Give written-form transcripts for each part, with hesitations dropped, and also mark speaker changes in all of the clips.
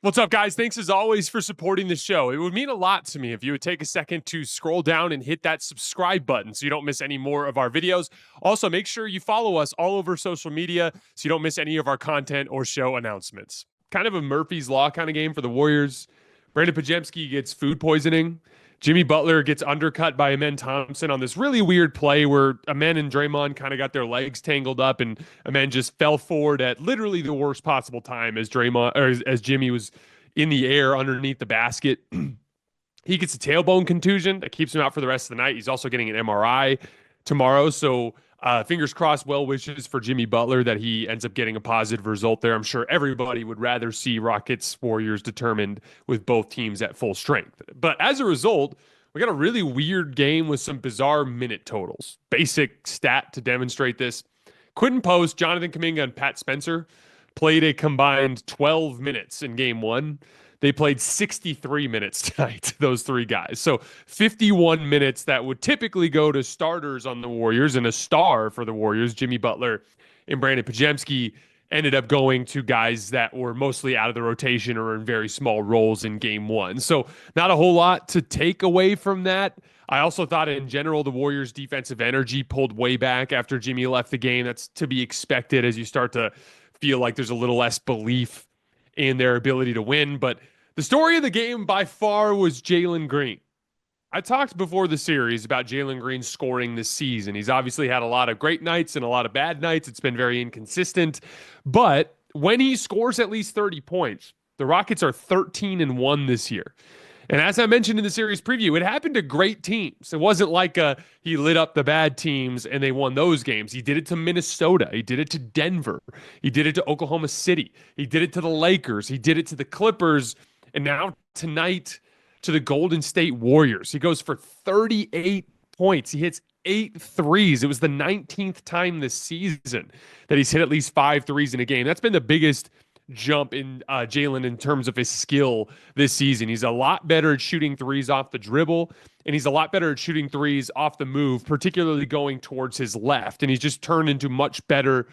Speaker 1: What's up, guys? Thanks as always for supporting the show. It would mean a lot to me if you would take a second to scroll down and hit that subscribe button so you don't miss any more of our videos. Also, make sure you follow us all over social media so you don't miss any of our content or show announcements. Kind of a Murphy's Law kind of game for the Warriors. Brandin Podziemski gets food poisoning. Jimmy Butler gets undercut by Amen Thompson on this really weird play where Amen and Draymond kind of got their legs tangled up, and Amen just fell forward at literally the worst possible time as Jimmy was in the air underneath the basket. He gets a tailbone contusion that keeps him out for the rest of the night. He's also getting an MRI tomorrow, so fingers crossed, well wishes for Jimmy Butler that he ends up getting a positive result there. I'm sure everybody would rather see Rockets Warriors determined with both teams at full strength. But as a result, we got a really weird game with some bizarre minute totals. Basic stat to demonstrate this. Quentin Post, Jonathan Kuminga, and Pat Spencer played a combined 12 minutes in game one. They played 63 minutes tonight, those three guys. So 51 minutes that would typically go to starters on the Warriors, and a star for the Warriors, Jimmy Butler and Brandin Podziemski, ended up going to guys that were mostly out of the rotation or in very small roles in game one. So not a whole lot to take away from that. I also thought in general the Warriors' defensive energy pulled way back after Jimmy left the game. That's to be expected as you start to feel like there's a little less belief in their ability to win. But the story of the game by far was Jalen Green. I talked before the series about Jalen Green scoring this season. He's obviously had a lot of great nights and a lot of bad nights. It's been very inconsistent. But when he scores at least 30 points, the Rockets are 13-1 this year. And as I mentioned in the series preview, it happened to great teams. It wasn't like he lit up the bad teams and they won those games. He did it to Minnesota. He did it to Denver. He did it to Oklahoma City. He did it to the Lakers. He did it to the Clippers. And now tonight to the Golden State Warriors. He goes for 38 points. He hits 8 threes. It was the 19th time this season that he's hit at least 5 threes in a game. That's been the biggest jump in Jalen in terms of his skill this season. He's a lot better at shooting threes off the dribble, and he's a lot better at shooting threes off the move, particularly going towards his left. And he's just turned into a much better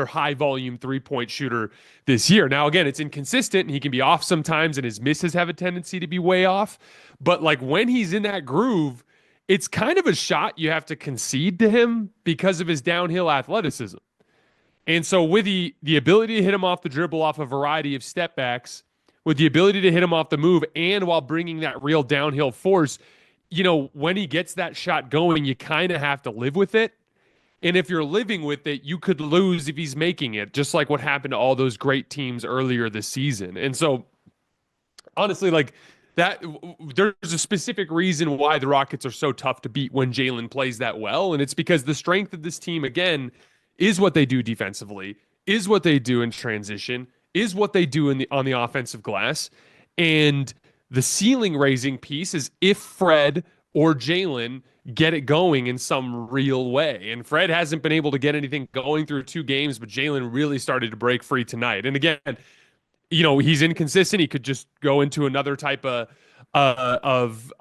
Speaker 1: high volume 3-point shooter this year. Now, again, it's inconsistent and he can be off sometimes, and his misses have a tendency to be way off. But like when he's in that groove, it's kind of a shot you have to concede to him because of his downhill athleticism. And so with the ability to hit him off the dribble off a variety of step backs, with the ability to hit him off the move, and while bringing that real downhill force, you know, when he gets that shot going, you kind of have to live with it. And if you're living with it, you could lose if he's making it, just like what happened to all those great teams earlier this season. And so, honestly, like that, there's a specific reason why the Rockets are so tough to beat when Jalen plays that well. And it's because the strength of this team, again, is what they do defensively, is what they do in transition, is what they do on the offensive glass. And the ceiling raising piece is if Fred or Jalen get it going in some real way. And Fred hasn't been able to get anything going through 2 games, but Jalen really started to break free tonight. And again, you know, he's inconsistent. He could just go into another type of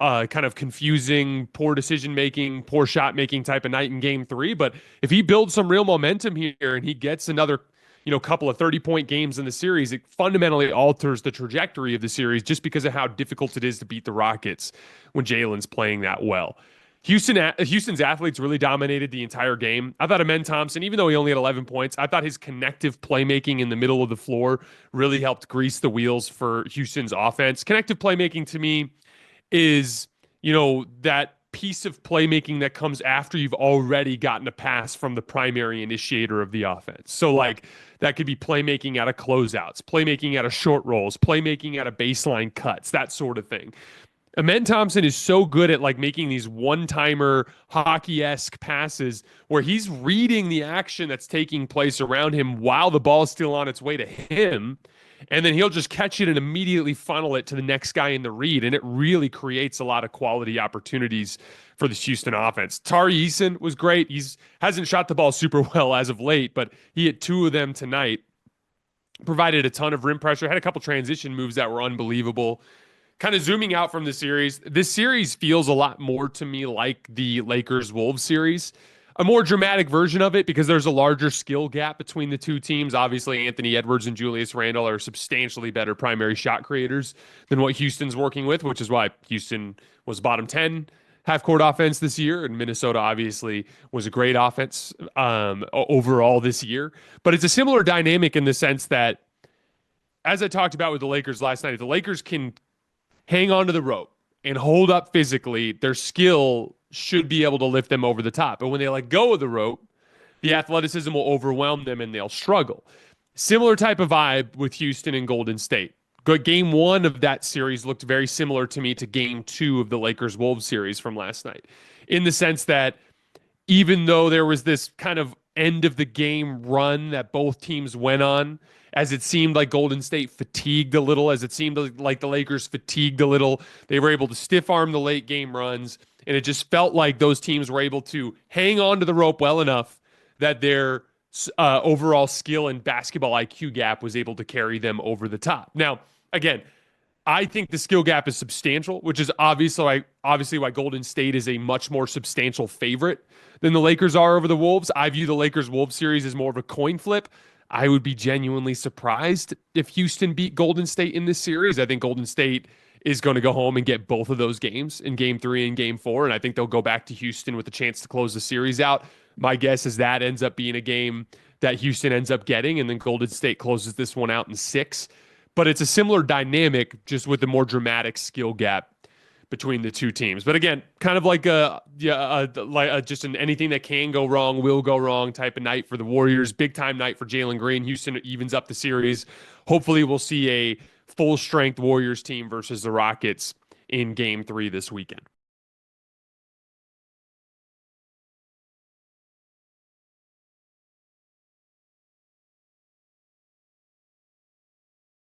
Speaker 1: kind of confusing, poor decision making, poor shot making type of night in game 3. But if he builds some real momentum here and he gets another, you know, couple of 30-point games in the series, it fundamentally alters the trajectory of the series just because of how difficult it is to beat the Rockets when Jalen's playing that well. Houston's athletes really dominated the entire game. I thought Amen Thompson, even though he only had 11 points, I thought his connective playmaking in the middle of the floor really helped grease the wheels for Houston's offense. Connective playmaking to me is, you know, that piece of playmaking that comes after you've already gotten a pass from the primary initiator of the offense. So like that could be playmaking out of closeouts, playmaking out of short rolls, playmaking out of baseline cuts, that sort of thing. Amen Thompson is so good at like making these one-timer hockey-esque passes where he's reading the action that's taking place around him while the ball is still on its way to him, and then he'll just catch it and immediately funnel it to the next guy in the read, and it really creates a lot of quality opportunities for the Houston offense. Tari Eason was great. Hasn't shot the ball super well as of late, but he hit 2 of them tonight, provided a ton of rim pressure, had a couple transition moves that were unbelievable. Kind of zooming out from the series, this series feels a lot more to me like the Lakers-Wolves series. a more dramatic version of it because there's a larger skill gap between the two teams. Obviously, Anthony Edwards and Julius Randle are substantially better primary shot creators than what Houston's working with, which is why Houston was bottom 10 half court offense this year. And Minnesota obviously was a great offense overall this year. But it's a similar dynamic in the sense that, as I talked about with the Lakers last night, if the Lakers can hang on to the rope and hold up physically, their skill should be able to lift them over the top. But when they let go of the rope, the athleticism will overwhelm them and they'll struggle. Similar type of vibe with Houston and Golden State. Game one of that series looked very similar to me to game two of the Lakers-Wolves series from last night, in the sense that even though there was this kind of end of the game run that both teams went on, as it seemed like Golden State fatigued a little, as it seemed like the Lakers fatigued a little, they were able to stiff arm the late game runs, and it just felt like those teams were able to hang on to the rope well enough that their overall skill and basketball IQ gap was able to carry them over the top. Now, again, I think the skill gap is substantial, which is obviously why Golden State is a much more substantial favorite than the Lakers are over the Wolves. I view the Lakers-Wolves series as more of a coin flip. I would be genuinely surprised if Houston beat Golden State in this series. I think Golden State is going to go home and get both of those games in game 3 and game 4, and I think they'll go back to Houston with a chance to close the series out. My guess is that ends up being a game that Houston ends up getting, and then Golden State closes this one out in 6. But it's a similar dynamic, just with a more dramatic skill gap between the two teams. But again, kind of like just an anything that can go wrong will go wrong type of night for the Warriors. Big time night for Jalen Green. Houston evens up the series. Hopefully we'll see a full strength Warriors team versus the Rockets in game 3 this weekend.